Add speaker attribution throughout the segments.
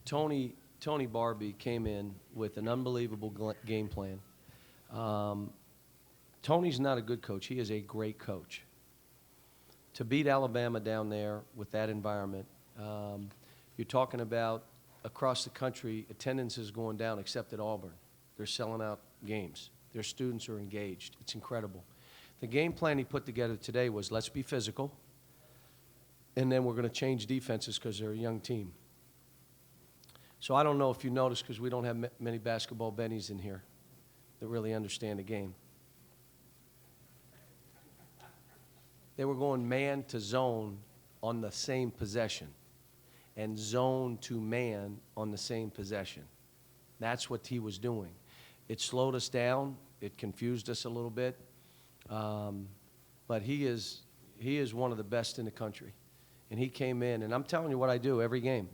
Speaker 1: Tony Barbie came in with an unbelievable game plan. Tony's not a good coach. He is a great coach. To beat Alabama down there with that environment, you're talking about across the country, attendance is going down except at Auburn. They're selling out games. Their students are engaged. It's incredible. The game plan he put together today was let's be physical, and then we're going to change defenses because they're a young team. So I don't know if you noticed, because we don't have many basketball bennies in here that really understand the game. They were going man to zone on the same possession and zone to man on the same possession. That's what he was doing. It slowed us down. It confused us a little bit. But he is one of the best in the country. And he came in, and I'm telling you what I do every game.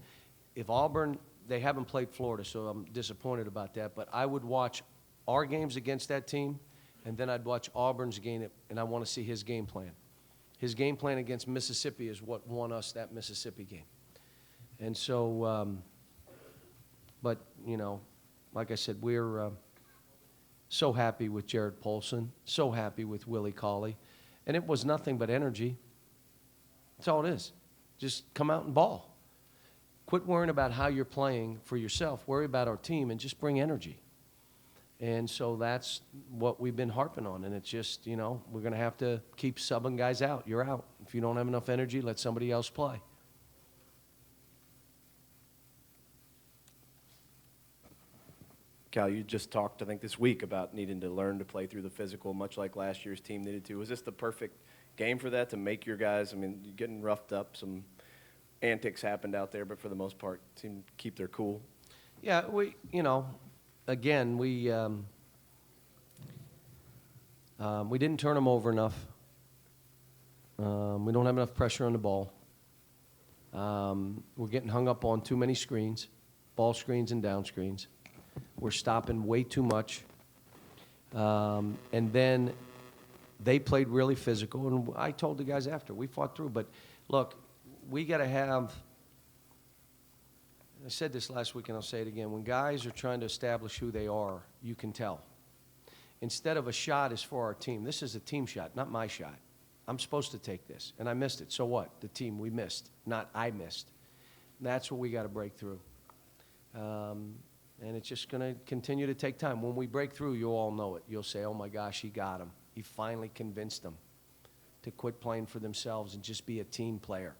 Speaker 1: If Auburn, they haven't played Florida, so I'm disappointed about that, but I would watch our games against that team, and then I'd watch Auburn's game, and I want to see his game plan. His game plan against Mississippi is what won us that Mississippi game. And so, but, you know, like I said, we're so happy with Jared Polson, so happy with Willie Cauley. And it was nothing but energy. That's all it is. Just come out and ball. Quit worrying about how you're playing for yourself. Worry about our team and just bring energy. And so that's what we've been harping on. And it's just, you know, we're going to have to keep subbing guys out. You're out. If you don't have enough energy, let somebody else play.
Speaker 2: Cal, you just talked, I think, this week about needing to learn to play through the physical, much like last year's team needed to. Was this the perfect game for that, to make your guys, I mean, you're getting roughed up, some antics happened out there, but for the most part, seemed to keep their cool?
Speaker 1: Yeah, you know, again, we didn't turn them over enough. We don't have enough pressure on the ball. We're getting hung up on too many screens, ball screens and down screens. We're stopping way too much. And then they played really physical, and I told the guys after, we fought through. But, look, we got to have – I said this last week, and I'll say it again. When guys are trying to establish who they are, you can tell. Instead of a shot is for our team. This is a team shot, not my shot. I'm supposed to take this, and I missed it. So what? The team, we missed, not I missed. That's what we got to break through. And it's just going to continue to take time. When we break through, you'll all know it. You'll say, oh, my gosh, he got him. He finally convinced them to quit playing for themselves and just be a team player.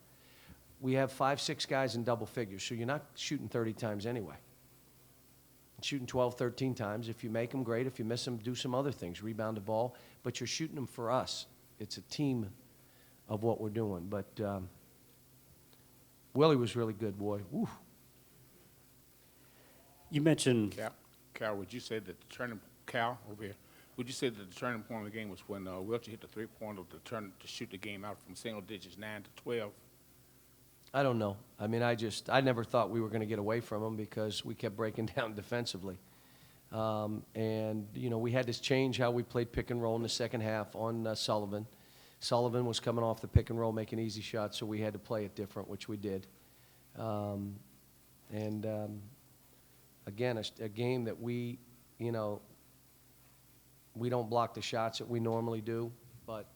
Speaker 1: We have 5, 6 guys in double figures, so you're not shooting 30 times anyway. You're shooting 12, 13 times. If you make them, great. If you miss them, do some other things. Rebound the ball. But you're shooting them for us. It's a team of what we're doing. But Willie was really good, boy. Woo.
Speaker 3: You mentioned
Speaker 4: Cal, would you say that the turning would you say that the turning point of the game was when Wilcher hit the three-pointer to shoot the game out from single digits 9 to 12?
Speaker 1: I don't know. I mean, I never thought we were going to get away from them because we kept breaking down defensively. And, you know, we had to change how we played pick and roll in the second half on Sullivan. Sullivan was coming off the pick and roll, making easy shots, so we had to play it different, which we did. Again, a game that we, you know, we don't block the shots that we normally do, but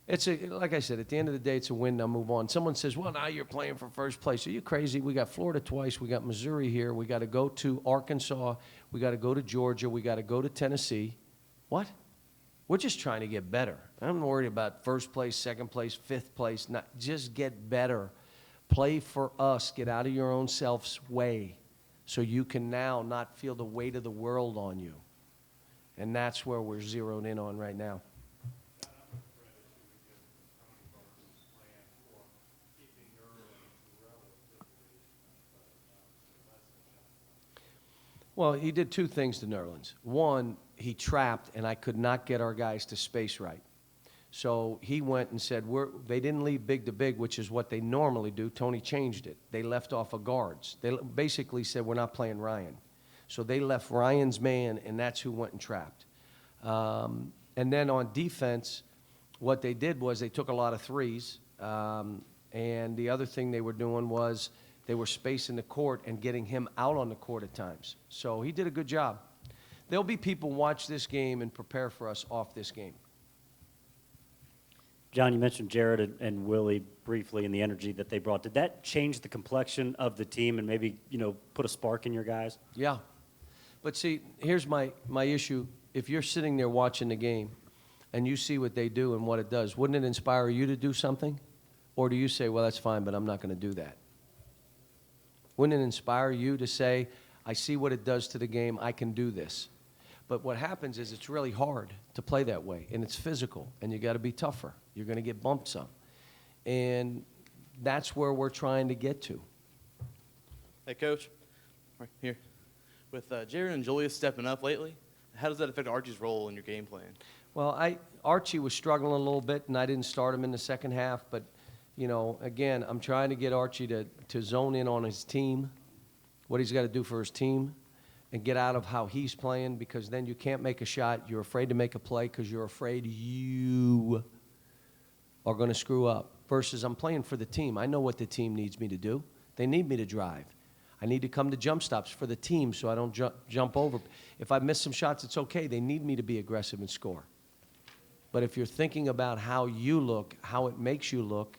Speaker 1: it's like I said, at the end of the day, it's a win. Now move on. Someone says, well, now you're playing for first place. Are you crazy? We got Florida twice. We got Missouri here. We got to go to Arkansas. We got to go to Georgia. We got to go to Tennessee. What? We're just trying to get better. I'm worried about first place, second place, fifth place. Not, just get better. Play for us. Get out of your own self's way so you can now not feel the weight of the world on you. And that's where we're zeroed in on right now. Well, he did two things to Nerlens. One, he trapped, and I could not get our guys to space right. So he went and said, they didn't leave big to big, which is what they normally do. Tony changed it. They left off of guards. They basically said, we're not playing Ryan. So they left Ryan's man, and that's who went and trapped. And then on defense, what they did was they took a lot of threes. And the other thing they were doing was They were spacing the court and getting him out on the court at times. So he did a good job. There'll be people watch this game and prepare for us off this game.
Speaker 3: John, you mentioned Jared and Willie briefly and the energy that they brought. Did that change the complexion of the team and maybe, put a spark in your guys?
Speaker 1: Yeah. But see, here's my issue. If you're sitting there watching the game and you see what they do and what it does, wouldn't it inspire you to do something? Or do you say, well, that's fine, but I'm not going to do that? Wouldn't it inspire you to say, I see what it does to the game, I can do this? But what happens is it's really hard to play that way, and it's physical, and you got to be tougher. You're going to get bumped some. And that's where we're trying to get to.
Speaker 5: Hey, Coach, right here. With Jared and Julius stepping up lately, how does that affect Archie's role in your game plan?
Speaker 1: Well, Archie was struggling a little bit, and I didn't start him in the second half. But, again, I'm trying to get Archie to zone in on his team, what he's got to do for his team, and get out of how he's playing, because then you can't make a shot. You're afraid to make a play because you're afraid you are going to screw up. Versus I'm playing for the team. I know what the team needs me to do. They need me to drive. I need to come to jump stops for the team so I don't jump over. If I miss some shots, it's okay. They need me to be aggressive and score. But if you're thinking about how you look, how it makes you look,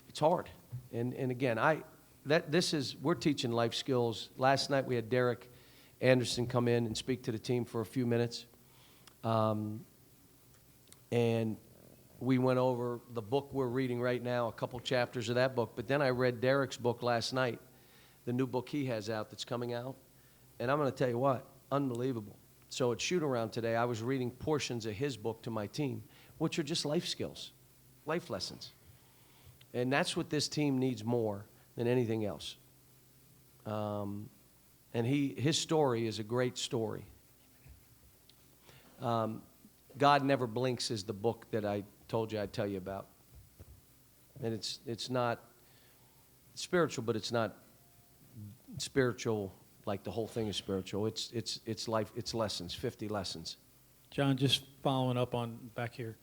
Speaker 1: it's hard. And again, we're teaching life skills. Last night we had Derek Anderson come in and speak to the team for a few minutes. And we went over the book we're reading right now, a couple chapters of that book. But then I read Derek's book last night, the new book he has out that's coming out. And I'm going to tell you what, unbelievable. So at shoot-around today, I was reading portions of his book to my team, which are just life skills, life lessons. And that's what this team needs more than anything else. And his story is a great story. God Never Blinks is the book that I told you I'd tell you about. And it's not spiritual, but it's not spiritual like the whole thing is spiritual. It's life, it's lessons, 50 lessons.
Speaker 6: John, just following up on back here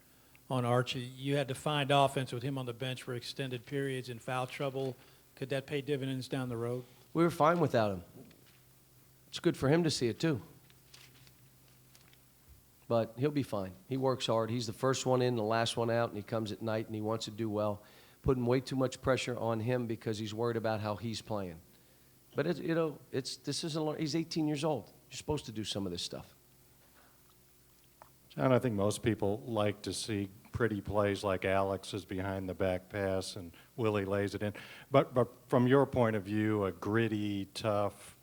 Speaker 6: on Archie, you had to find offense with him on the bench for extended periods in foul trouble. Could that pay dividends down the road?
Speaker 1: We were fine without him. It's good for him to see it too. But he'll be fine. He works hard. He's the first one in, the last one out, and he comes at night and he wants to do well. Putting way too much pressure on him because he's worried about how he's playing. But he's 18 years old. You're supposed to do some of this stuff.
Speaker 7: John, I think most people like to see pretty plays like Alex's behind the back pass and Willie lays it in. But from your point of view, a gritty, tough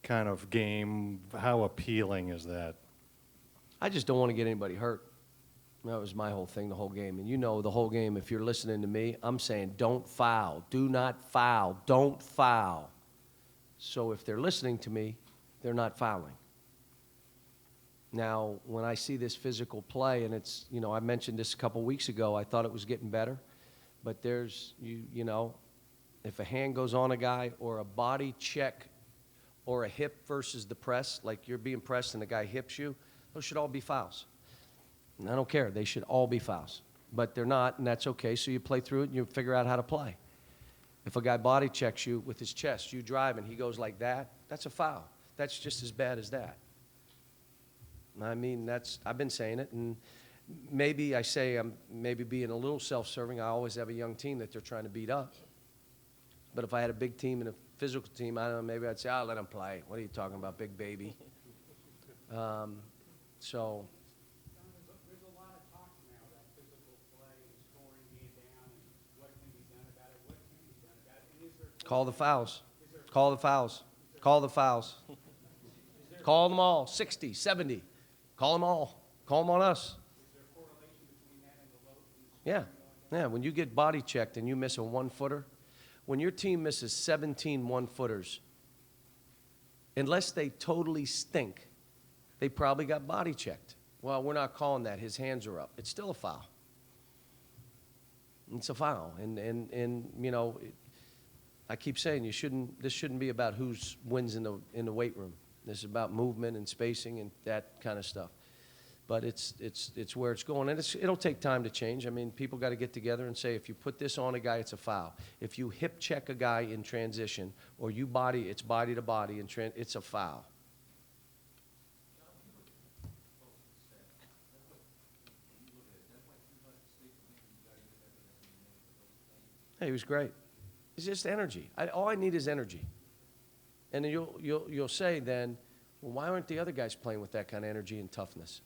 Speaker 7: kind of game, how appealing is that?
Speaker 1: I just don't want to get anybody hurt. That was my whole thing the whole game. And the whole game, if you're listening to me, I'm saying don't foul. Do not foul. Don't foul. So if they're listening to me, they're not fouling. Now, when I see this physical play, and it's, I mentioned this a couple weeks ago, I thought it was getting better. But there's, if a hand goes on a guy or a body check or a hip versus the press, like you're being pressed and the guy hips you, those should all be fouls. And I don't care. They should all be fouls. But they're not, and that's okay. So you play through it and you figure out how to play. If a guy body checks you with his chest, you drive and he goes like that, that's a foul. That's just as bad as that. I mean, I've been saying it, and maybe I say I'm maybe being a little self-serving. I always have a young team that they're trying to beat up. But if I had a big team and a physical team, I don't know, maybe I'd say, let them play. What are you talking about, big baby? So.
Speaker 8: There's a lot of talk now about physical play and scoring being down and what can be done about it, what can be done about it. And is there
Speaker 1: Call the fouls. Call the fouls. Call the fouls. Call them all. 60, 70. Call them all. Call them on us.
Speaker 8: Is there a correlation between that and the low?
Speaker 1: Yeah. When you get body checked and you miss a one-footer, when your team misses 17 one-footers, unless they totally stink, they probably got body checked. Well, we're not calling that. His hands are up. It's still a foul. It's a foul. And I keep saying this shouldn't be about who wins in the weight room. This is about movement and spacing and that kind of stuff. But it's where it's going, and it'll take time to change. I mean, people got to get together and say, if you put this on a guy, it's a foul. If you hip check a guy in transition, or it's body to body, it's a foul. Hey, he was great. It's just energy. All I need is energy. And then you'll say then, well, why aren't the other guys playing with that kind of energy and toughness?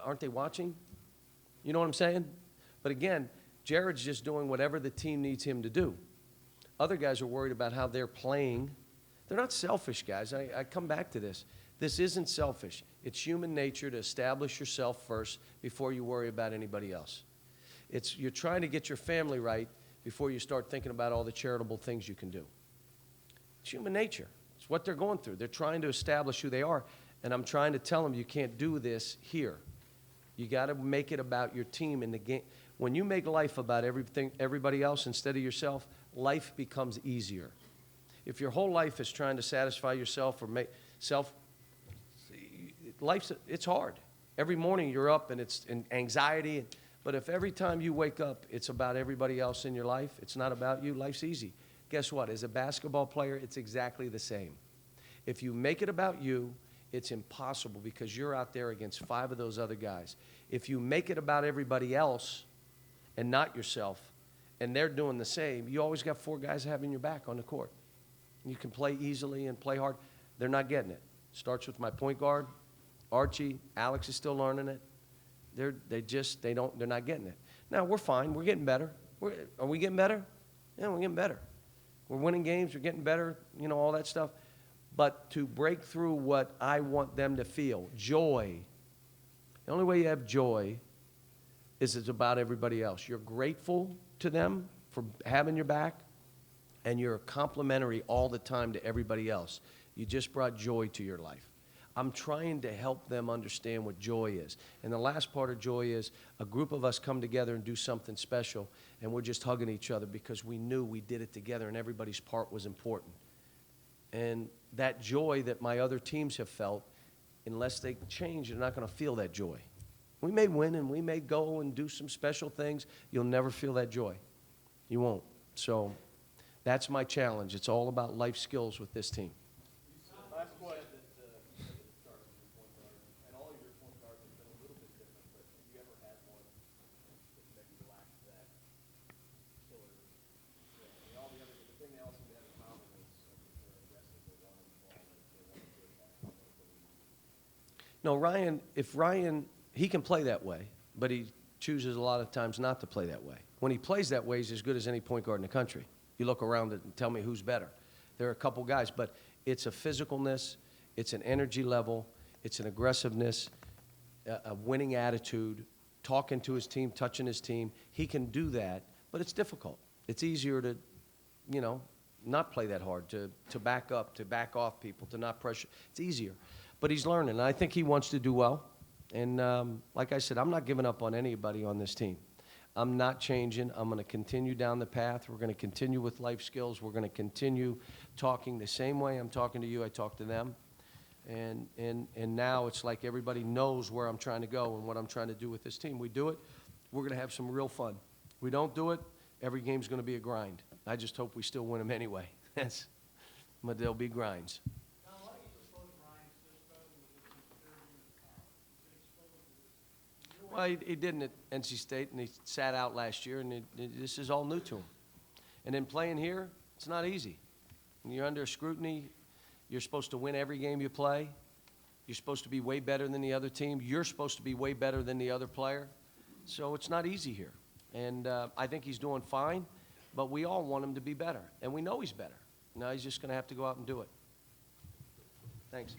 Speaker 1: Aren't they watching? You know what I'm saying? But again, Jared's just doing whatever the team needs him to do. Other guys are worried about how they're playing. They're not selfish, guys. I come back to this. This isn't selfish. It's human nature to establish yourself first before you worry about anybody else. You're trying to get your family right before you start thinking about all the charitable things you can do. It's human nature. It's what they're going through. They're trying to establish who they are. And I'm trying to tell them you can't do this here. You got to make it about your team in the game. When you make life about everybody else instead of yourself, life becomes easier. If your whole life is trying to satisfy yourself or make it's hard. Every morning you're up and it's anxiety. But if every time you wake up it's about everybody else in your life, it's not about you, life's easy. Guess what? As a basketball player, it's exactly the same. If you make it about you, it's impossible because you're out there against 5 of those other guys. If you make it about everybody else and not yourself, and they're doing the same, you always got 4 guys having your back on the court. You can play easily and play hard. They're not getting it. Starts with my point guard, Archie. Alex is still learning it. They're not getting it. Now, we're fine. We're getting better. Are we getting better? Yeah, we're getting better. We're winning games. We're getting better, all that stuff. But to break through what I want them to feel, joy. The only way you have joy is it's about everybody else. You're grateful to them for having your back, and you're complimentary all the time to everybody else. You just brought joy to your life. I'm trying to help them understand what joy is. And the last part of joy is a group of us come together and do something special, and we're just hugging each other because we knew we did it together and everybody's part was important. And that joy that my other teams have felt, unless they change, they're not going to feel that joy. We may win and we may go and do some special things. You'll never feel that joy. You won't. So that's my challenge. It's all about life skills with this team.
Speaker 2: Last question. And all of your point guards have been a little bit different, but have you ever had one that maybe lacked that killer? All the other, the thing they all seem to have in common is the rest of the one and ball that they want to attack.
Speaker 1: No, Ryan, he can play that way, but he chooses a lot of times not to play that way. When he plays that way, he's as good as any point guard in the country. You look around and tell me who's better. There are a couple guys, but it's a physicalness, it's an energy level, it's an aggressiveness, a winning attitude, talking to his team, touching his team. He can do that, but it's difficult. It's easier to, not play that hard, to back up, to back off people, to not pressure. It's easier. But he's learning, and I think he wants to do well. And like I said, I'm not giving up on anybody on this team. I'm not changing. I'm going to continue down the path. We're going to continue with life skills. We're going to continue talking the same way I'm talking to you, I talk to them. And now it's like everybody knows where I'm trying to go and what I'm trying to do with this team. We do it, we're going to have some real fun. We don't do it, every game's going to be a grind. I just hope we still win them anyway. But there'll be grinds. Well, he didn't at NC State, and he sat out last year, and this is all new to him. And then playing here, it's not easy. When you're under scrutiny, you're supposed to win every game you play. You're supposed to be way better than the other team. You're supposed to be way better than the other player. So it's not easy here. And I think he's doing fine, but we all want him to be better. And we know he's better. Now he's just going to have to go out and do it. Thanks.